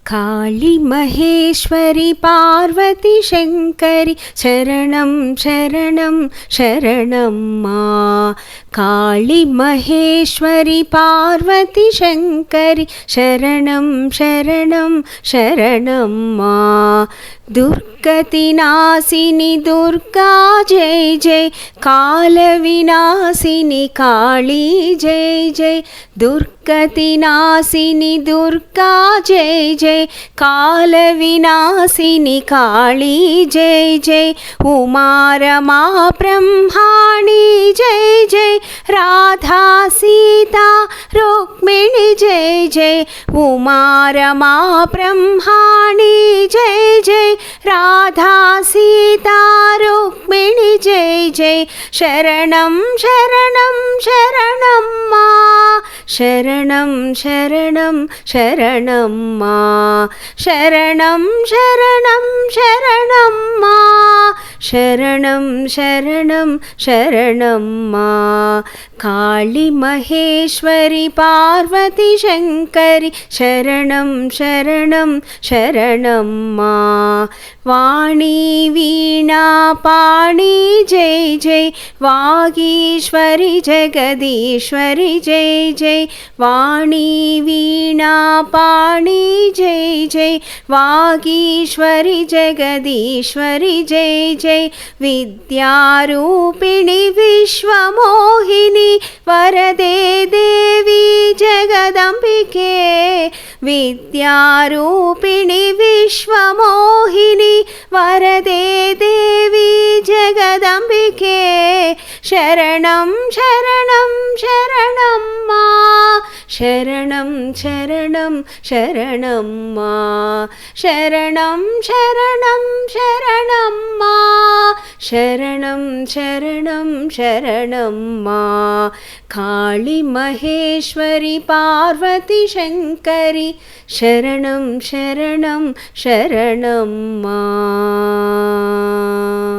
काली महेश्वरी पार्वती शंकरी शरणं शरणं शरणं मां। काली महेश्वरी पार्वती शंकरी शरणं शरणं शरणं मां। दुर्गति नाशिनी दुर्गा जय जय, काल विनाशिनी काली जय जय। दुर्गति नाशिनी दुर्गा जय जय, काल विनाशिनी काली जय जय। उमा रमा ब्रह्माणी जय जय, राधा सीता रुक्मिणी जय जय। उमा रमा ब्रह्माणी जय जय, राधा सीता रुक्मिणी जय जय। शरणं शरणं शरणं मां, शरणं शरणं शरणं मां। शरणं शरणं शरणं मां, शरणं शरणं शरणं मां। काली महेश्वरी पार्वती शंकरी शरणं शरणं शरणं मां। वाणी वीणा पाणी जय जय, वागीश्वरी जगदीश्वरी जय जय। वाणी वीणा पाणी जय जय, वागीश्वरी जगदीश्वरी जय जय। विद्यारूपिणी विश्वमोहिनी वरदे देवी जगदंबिके। विद्यारूपिणी विश्वमोहिनी वरदे देवी जगदंबिके। शरणं शरणं शरणं मां, शरणं शरणं शरणं मां। शरणं शरणं शरणं मां, शरणं शरणं शरणं मां। काली महेश्वरी पार्वती शंकरी शरणं शरणं शरणं मां।